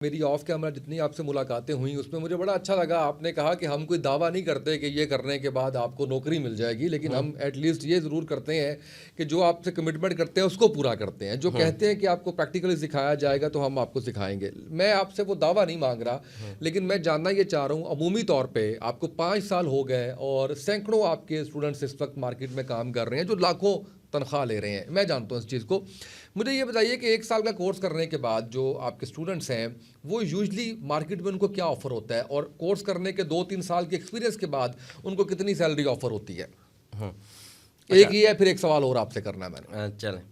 मेरी of camera जितनी आपसे मुलाकातें हुई उसमें मुझे बड़ा अच्छा लगा। आपने कहा कि हम कोई दावा नहीं करते कि ये करने के बाद आपको नौकरी मिल जाएगी, लेकिन हम एटलीस्ट ये ज़रूर करते हैं कि जो आपसे कमिटमेंट करते हैं उसको पूरा करते हैं। जो कहते हैं कि आपको प्रैक्टिकली सिखाया जाएगा तो हम आपको सिखाएंगे। मैं आपसे वो दावा नहीं मांग रहा, लेकिन मैं जानना ये चाह रहा हूँ अमूमी तौर पर आपको 5 साल हो गए और सैकड़ों आपके स्टूडेंट्स इस वक्त मार्केट में काम कर रहे हैं जो लाखों तनख्वाह ले रहे हैं। मैं जानता हूँ इस चीज़ को। मुझे ये बताइए कि 1 साल का कोर्स करने के बाद जो आपके स्टूडेंट्स हैं वो यूजुअली मार्केट में उनको क्या ऑफ़र होता है, और कोर्स करने के 2-3 साल के एक्सपीरियंस के बाद उनको कितनी सैलरी ऑफ़र होती है? एक ही है, फिर एक सवाल और आपसे करना है मैंने। चलें,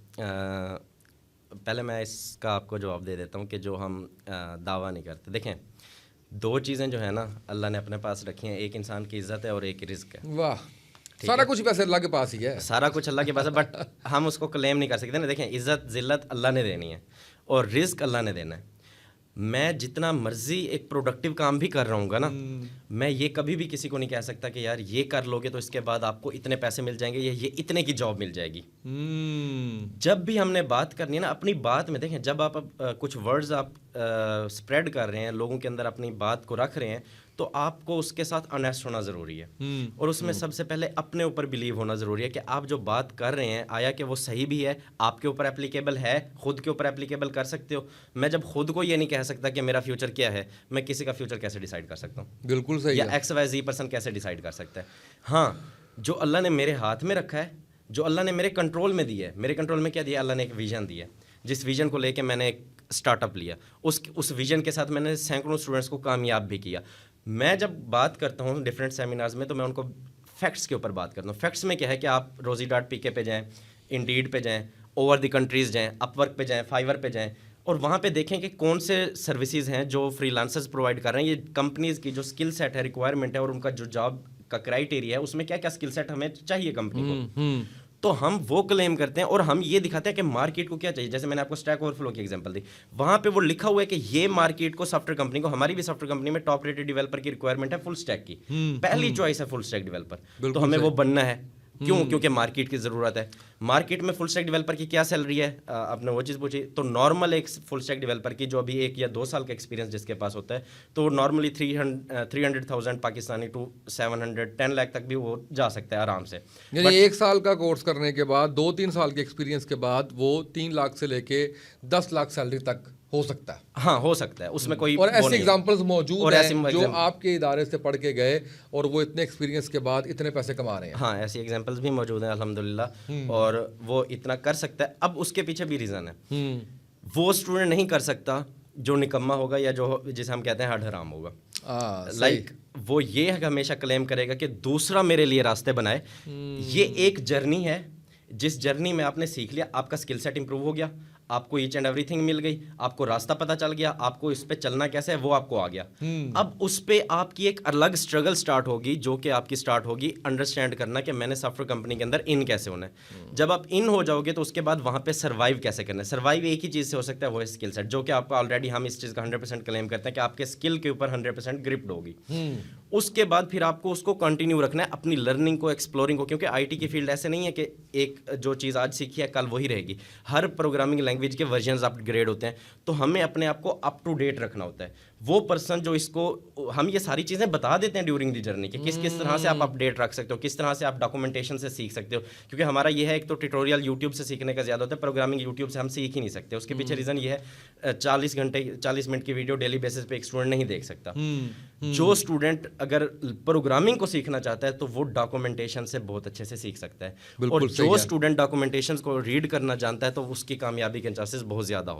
पहले मैं इसका आपको जवाब दे देता हूँ कि जो हम दावा नहीं करते। देखें, 2 चीज़ें जो है ना अल्लाह ने अपने पास रखी हैं, एक इंसान की इज़्ज़त है और एक रिज़्क है। वाह, सारा कुछ वैसे अल्लाह के पास ही है। सारा कुछ अल्लाह के पास है, बट हम उसको क्लेम नहीं कर सकते ना। देखें, इज़्ज़त ज़िल्लत अल्लाह ने देनी है और रिज़्क अल्लाह ने देना है। मैं जितना मर्जी एक प्रोडक्टिव काम भी कर रहा हूँ ना, मैं ये कभी भी किसी को नहीं कह सकता कि यार ये कर लोगे तो इसके बाद आपको इतने पैसे मिल जाएंगे या ये इतने की जॉब मिल जाएगी। जब भी हमने बात करनी है ना अपनी बात में, देखें जब आप कुछ वर्ड्स आप स्प्रेड कर रहे हैं, लोगों के अंदर अपनी बात को रख रहे हैं, तो आपको उसके साथ ऑनेस्ट होना ज़रूरी है। और उसमें सबसे पहले अपने ऊपर बिलीव होना ज़रूरी है कि आप जो बात कर रहे हैं आया कि वो सही भी है, आपके ऊपर एप्लीकेबल है, खुद के ऊपर एप्लीकेबल कर सकते हो। मैं जब खुद को ये नहीं कह सकता कि मेरा फ्यूचर क्या है, मैं किसी का फ्यूचर कैसे डिसाइड कर सकता हूँ? बिल्कुल सही या है। XYZ पर्सन कैसे डिसाइड कर सकता है? हाँ, जो अल्लाह ने मेरे हाथ में रखा है, जो अल्लाह ने मेरे कंट्रोल में दिया है, मेरे कंट्रोल में क्या दिया? अल्लाह ने एक विजन दिया है, जिस विजन को लेके मैंने एक स्टार्टअप लिया, उस विजन के साथ मैंने सैकड़ों स्टूडेंट्स को कामयाब भी किया। मैं जब बात करता हूँ डिफरेंट सेमिनार्स में तो मैं उनको फैक्ट्स के ऊपर बात करता हूँ। फैक्ट्स में क्या है कि आप Rozy.pk पे जाएँ, इंडीड पे जाएँ, ओवर द कंट्रीज़ जाएँ, अपवर्क पे जाएँ, फाइवर पे जाएँ और वहाँ पे देखें कि कौन से सर्विसेज हैं जो फ्रीलांसर्स प्रोवाइड कर रहे हैं। ये कंपनीज़ की जो स्किल सेट है, रिक्वायरमेंट है और उनका जो जॉब का क्राइटेरिया है उसमें क्या क्या स्किल सेट हमें चाहिए कंपनी को, तो हम वो क्लेम करते हैं और हम ये दिखाते हैं कि मार्केट को क्या चाहिए। जैसे मैंने आपको स्टैक ओवरफ्लो की एग्जांपल दी, वहाँ पे वो लिखा हुआ है कि ये मार्केट को सॉफ्टवेयर कंपनी को, हमारी भी सॉफ्टवेयर कंपनी में टॉप रेटेड डेवलपर की रिक्वायरमेंट है फुल स्टैक की, पहली चॉइस है फुल स्टैक डेवलपर, तो हमें वो बनना है। क्यों? क्योंकि मार्केट की ज़रूरत है। मार्केट में फुल स्टैक डेवलपर की क्या सैलरी है? आपने वो चीज़ पूछी, तो नॉर्मल एक फुल स्टैक डेवलपर की जो अभी 1 या 2 साल का एक्सपीरियंस जिसके पास होता है, तो नॉर्मली 300,000 पाकिस्तानी टू 710 लाख तक भी वो जा सकता है आराम से। यानी 1 साल का कोर्स करने के बाद 2-3 साल के एक्सपीरियंस के बाद वो 3 लाख से लेके 10 लाख सैलरी तक हो सकता है। हाँ, हो सकता है, उसमें कोई और ऐसे एग्जांपल्स मौजूद हैं जो example, आपके इदारे से पढ़ के गए और वो इतने एक्सपीरियंस के बाद इतने पैसे कमा रहे हैं। हाँ, ऐसी एग्जांपल्स भी मौजूद हैं अल्हम्दुलिल्लाह, और वो इतना कर सकता है। अब उसके पीछे भी रीज़न है, वो स्टूडेंट नहीं कर सकता जो निकम्मा होगा या जो जिसे हम कहते हैं हड हराम होगा। लाइक वो ये हमेशा क्लेम करेगा कि दूसरा मेरे लिए रास्ते बनाए। ये एक जर्नी है, जिस जर्नी में आपने सीख लिया, आपका स्किल सेट इंप्रूव हो गया, आपको ईच एंड एवरीथिंग मिल गई, आपको रास्ता पता चल गया, आपको इस पे चलना कैसे है वो आपको आ गया। अब उस पे आपकी एक अलग स्ट्रगल स्टार्ट होगी, जो कि आपकी स्टार्ट होगी अंडरस्टैंड करना कि मैंने सॉफ्टवेयर कंपनी के अंदर इन कैसे होना है। जब आप इन हो जाओगे तो उसके बाद वहाँ पे सर्वाइव कैसे करना है। सर्वाइव एक ही चीज़ से हो सकता है, वो है स्किल सेट, जो कि आपको ऑलरेडी हम इस चीज़ का 100% क्लेम करते हैं कि आपके स्किल के ऊपर 100% ग्रिप्ड होगी। उसके बाद फिर आपको उसको कंटिन्यू रखना है, अपनी लर्निंग को, एक्सप्लोरिंग को, क्योंकि आईटी की फील्ड ऐसे नहीं है कि एक जो चीज़ आज सीखी है कल वही रहेगी। हर प्रोग्रामिंग लैंग्वेज के वर्जन्स अपग्रेड होते हैं, तो हमें अपने आप को अप टू डेट रखना होता है। वो पर्सन जो इसको, हम ये सारी चीज़ें बता देते हैं ड्यूरिंग दी जर्नी कि किस किस तरह से आप अपडेट रख सकते हो, किस तरह से आप डॉक्यूमेंटेशन से सीख सकते हो। क्योंकि हमारा ये है, एक तो ट्यूटोरियल यूट्यूब से सीखने का ज़्यादा होता है, प्रोग्रामिंग यूट्यूब से हम सीख ही नहीं सकते। उसके पीछे रीज़न ये है, 40 मिनट की वीडियो डेली बेसिस पे एक स्टूडेंट नहीं देख सकता। जो स्टूडेंट अगर प्रोग्रामिंग को सीखना चाहता है तो वो डॉक्यूमेंटेशन से बहुत अच्छे से सीख सकता है, और जो स्टूडेंट डॉक्यूमेंटेशन को रीड करना जानता है तो उसकी कामयाबी के चांसेस बहुत ज़्यादा होते हैं।